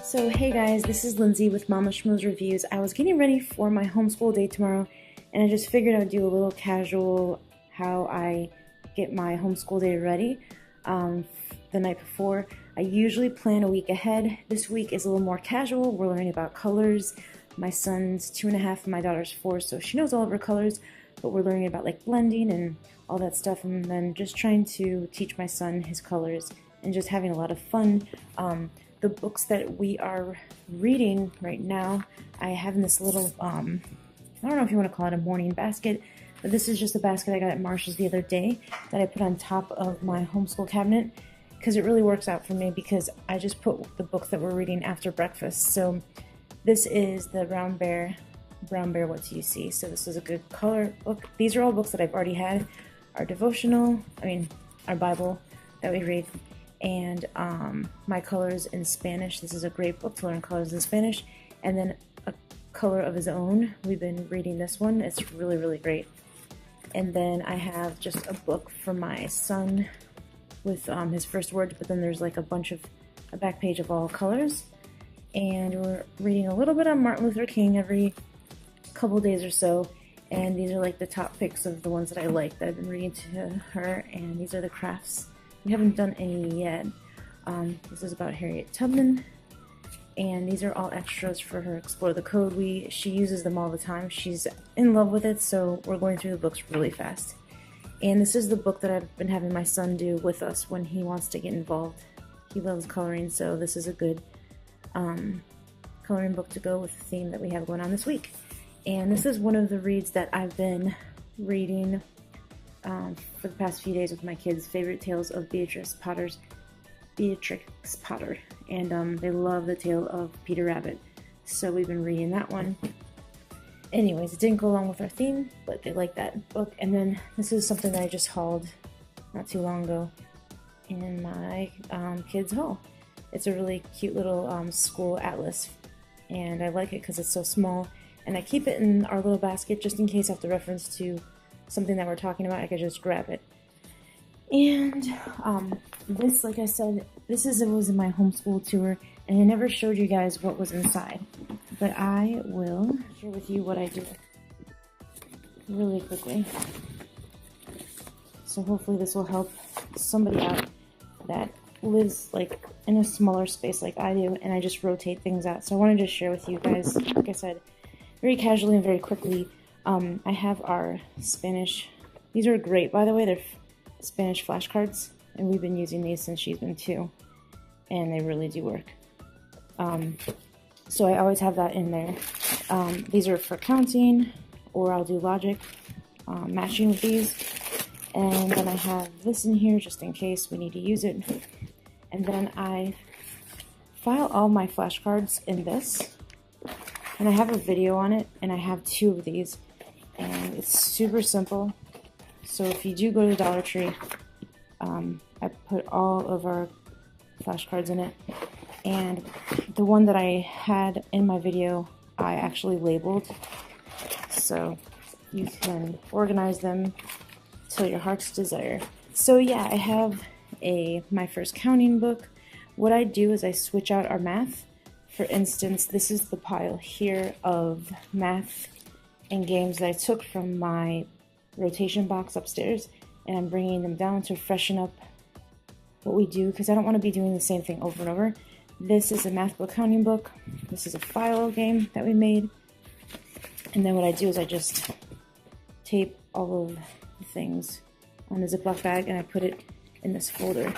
So hey guys, this is Lindsay with Mama Schmoes Reviews. I was getting ready for my homeschool day tomorrow, and I just figured I'd do a little casual how I get my homeschool day ready the night before. I usually plan a week ahead. This week is a little more casual. We're learning about colors. My son's 2.5 and my daughter's 4, so she knows all of her colors, but we're learning about like blending and all that stuff, and then just trying to teach my son his colors and just having a lot of fun. The books that we are reading right now, I have in this little, I don't know if you want to call it a morning basket, but this is just a basket I got at Marshall's the other day that I put on top of my homeschool cabinet because it really works out for me because I just put the books that we're reading after breakfast. So this is the Brown Bear, What Do You See? So this is a good color book. These are all books that I've already had. Our devotional, our Bible that we read, and my colors in Spanish. This is a great book to learn colors in Spanish. And then A Color of His Own. We've been reading this one. It's really, really great. And then I have just a book for my son with his first words, but then there's like a back page of all colors. And we're reading a little bit on Martin Luther King every couple days or so. And these are like the top picks of the ones that I like that I've been reading to her. And these are the crafts. We haven't done any yet. This is about Harriet Tubman, and these are all extras for her Explore the Code. She uses them all the time. She's in love with it, so we're going through the books really fast. And this is the book that I've been having my son do with us when he wants to get involved. He loves coloring, so this is a good coloring book to go with the theme that we have going on this week. And this is one of the reads that I've been reading for the past few days with my kids, Favorite Tales of Beatrix Potter, and they love the tale of Peter Rabbit, so we've been reading that one. Anyways, it didn't go along with our theme, but they like that book. And then this is something that I just hauled not too long ago in my kids' haul. It's a really cute little school atlas, and I like it because it's so small, and I keep it in our little basket just in case I have to reference to something that we're talking about. I could just grab it. And this, like I said, it was in my homeschool tour, and I never showed you guys what was inside, but I will share with you what I do really quickly. So hopefully this will help somebody out that lives like in a smaller space like I do, and I just rotate things out. So I wanted to share with you guys, like I said, very casually and very quickly. I have our Spanish. These are great, by the way. They're Spanish flashcards, and we've been using these since she's been 2, and they really do work. So I always have that in there. These are for counting, or I'll do logic, matching with these. And then I have this in here just in case we need to use it. And then I file all my flashcards in this, and I have a video on it, and I have 2 of these. And it's super simple. So if you do go to the Dollar Tree, I put all of our flashcards in it. And the one that I had in my video, I actually labeled. So you can organize them till your heart's desire. So yeah, I have my first counting book. What I do is I switch out our math. For instance, this is the pile here of math and games that I took from my rotation box upstairs, and I'm bringing them down to freshen up what we do because I don't want to be doing the same thing over and over. This is a math book counting book. This is a file game that we made, and then what I do is I just tape all of the things on a Ziploc bag and I put it in this folder.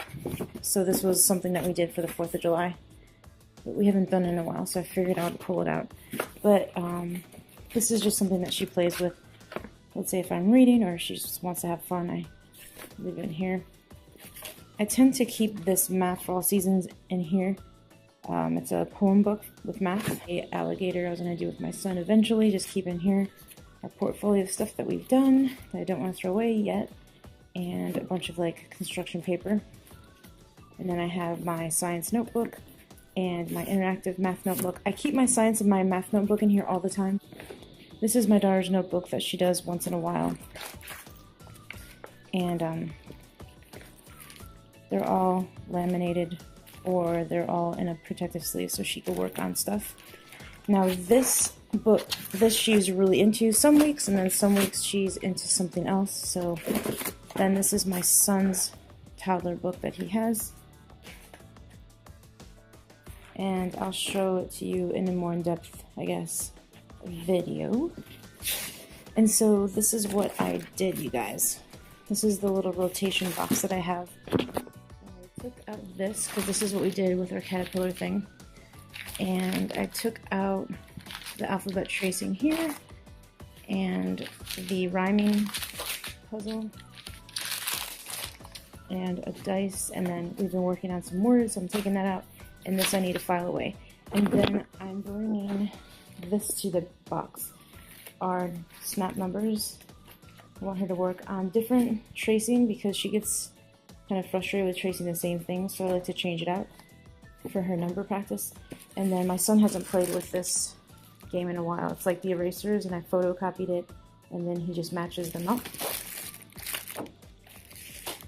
So this was something that we did for the 4th of July, but we haven't done it in a while, so I figured I'd pull it out. But this is just something that she plays with. Let's say if I'm reading or she just wants to have fun, I leave it in here. I tend to keep this Math for All Seasons in here. It's a poem book with math. A alligator I was going to do with my son eventually, just keep in here. Our portfolio of stuff that we've done that I don't want to throw away yet. And a bunch of like construction paper. And then I have my science notebook and my interactive math notebook. I keep my science and my math notebook in here all the time. This is my daughter's notebook that she does once in a while. And they're all laminated or they're all in a protective sleeve so she could work on stuff. Now this book, she's really into some weeks, and then some weeks she's into something else. So then this is my son's toddler book that he has. And I'll show it to you in a more in-depth, I guess, video. And so this is what I did, you guys. This is the little rotation box that I have. I took out this, because this is what we did with our caterpillar thing. And I took out the alphabet tracing here, and the rhyming puzzle, and a dice, and then we've been working on some words, so I'm taking that out, and this I need to file away. And then I'm bringing this to the box. Our snap numbers. I want her to work on different tracing because she gets kind of frustrated with tracing the same thing, so I like to change it out for her number practice. And then my son hasn't played with this game in a while. It's like the erasers, and I photocopied it, and then he just matches them up.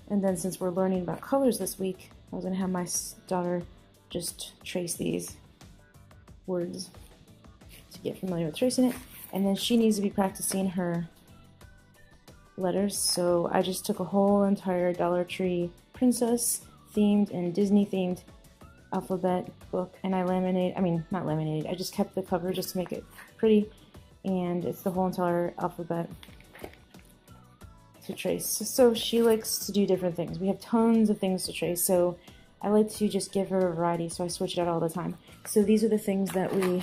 And then since we're learning about colors this week, I was going to have my daughter just trace these words to get familiar with tracing it. And then she needs to be practicing her letters, so I just took a whole entire Dollar Tree princess themed and Disney themed alphabet book, and I not laminated, I just kept the cover just to make it pretty, and it's the whole entire alphabet to trace. So she likes to do different things. We have tons of things to trace, so I like to just give her a variety, so I switch it out all the time. So these are the things that we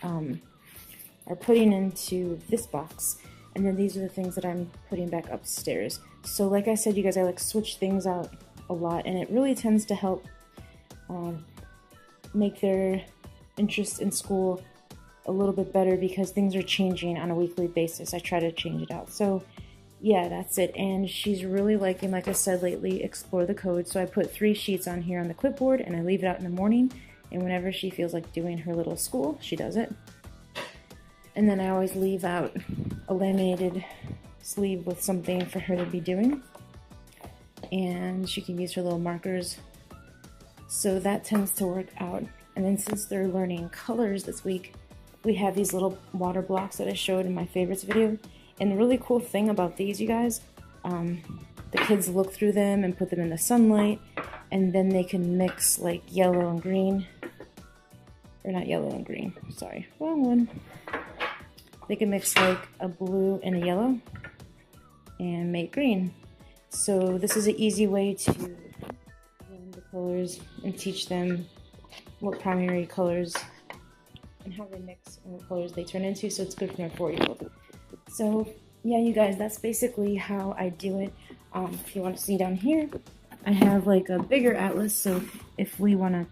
are putting into this box, and then these are the things that I'm putting back upstairs. So like I said, you guys, I like switch things out a lot, and it really tends to help make their interest in school a little bit better because things are changing on a weekly basis. I try to change it out. So yeah, that's it. And she's really liking, like I said lately, Explore the Code. So I put 3 sheets on here on the clipboard, and I leave it out in the morning, and whenever she feels like doing her little school, she does it. And then I always leave out a laminated sleeve with something for her to be doing, and she can use her little markers. So that tends to work out. And then since they're learning colors this week, we have these little water blocks that I showed in my favorites video. And the really cool thing about these, you guys, the kids look through them and put them in the sunlight, and then they can mix like yellow and green, or not yellow and green, sorry, wrong one. They can mix like a blue and a yellow and make green. So this is an easy way to learn the colors and teach them what primary colors and how they mix and what colors they turn into, so it's good for my 4-year-old. So yeah, you guys, that's basically how I do it. If you want to see down here, I have like a bigger atlas, so if we want to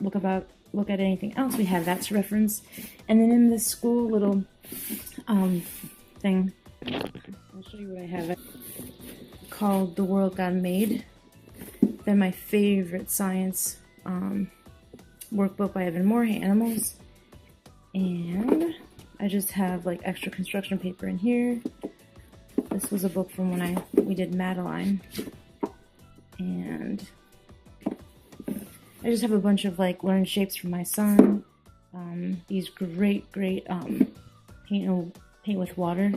look at anything else, we have that to reference. And then in this school little thing, I'll show you what I have called The World God Made. Then my favorite science workbook by Evan Moore, Animals. And I just have like extra construction paper in here. This was a book from when we did Madeline. And I just have a bunch of like learn shapes from my son. These great paint with water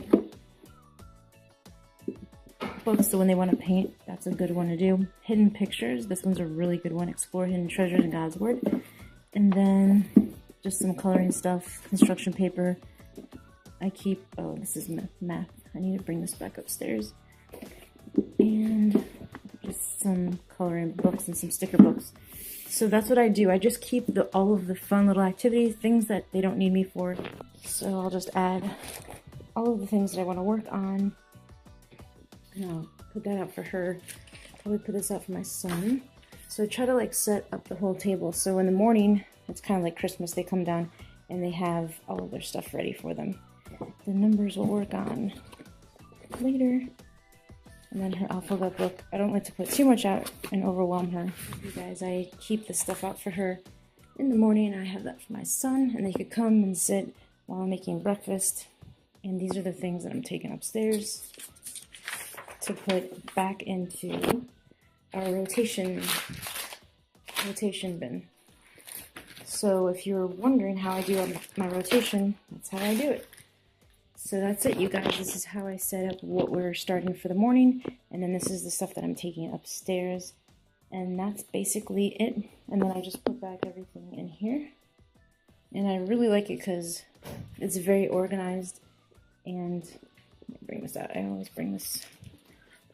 books, so when they want to paint, that's a good one to do. Hidden pictures, this one's a really good one. Explore hidden treasures in God's Word. And then just some coloring stuff, construction paper. I keep, oh, this is math. I need to bring this back upstairs. And just some coloring books and some sticker books. So that's what I do. I just keep all of the fun little activities, things that they don't need me for. So I'll just add all of the things that I want to work on. And I'll put that out for her. Probably put this out for my son. So I try to like set up the whole table. So in the morning, it's kind of like Christmas. They come down and they have all of their stuff ready for them. The numbers will work on later. And then her alphabet book. I don't like to put too much out and overwhelm her. You guys, I keep the stuff out for her in the morning. I have that for my son, and they could come and sit while I'm making breakfast. And these are the things that I'm taking upstairs to put back into our rotation rotation bin. So if you're wondering how I do my rotation, that's how I do it. So that's it, you guys. This is how I set up what we're starting for the morning, and then this is the stuff that I'm taking upstairs, and that's basically it. And then I just put back everything in here, and I really like it because it's very organized. And let me bring this out. I always bring this.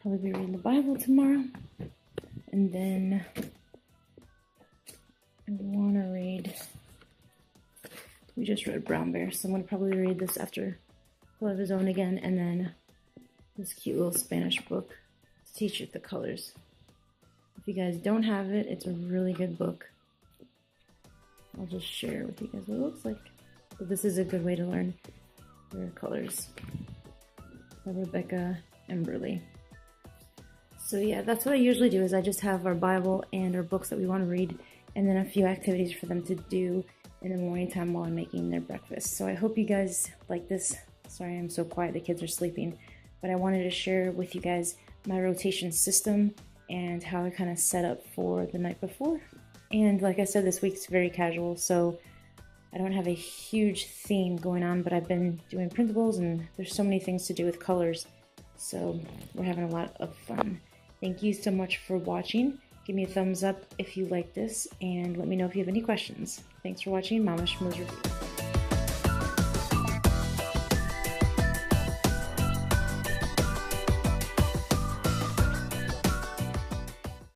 Probably be reading the Bible tomorrow, and then I want to read. We just read Brown Bear, so I'm going to probably read this after Love His Own again, and then this cute little Spanish book to teach you the colors. If you guys don't have it, it's a really good book. I'll just share with you guys what it looks like. But this is a good way to learn your colors. By Rebecca Emberley. So yeah, that's what I usually do, is I just have our Bible and our books that we want to read, and then a few activities for them to do in the morning time while I'm making their breakfast. So I hope you guys like this. Sorry I'm so quiet, the kids are sleeping. But I wanted to share with you guys my rotation system and how I kind of set up for the night before. And like I said, this week's very casual, so I don't have a huge theme going on, but I've been doing printables and there's so many things to do with colors. So we're having a lot of fun. Thank you so much for watching. Give me a thumbs up if you like this, and let me know if you have any questions. Thanks for watching Mama Schmooze Review.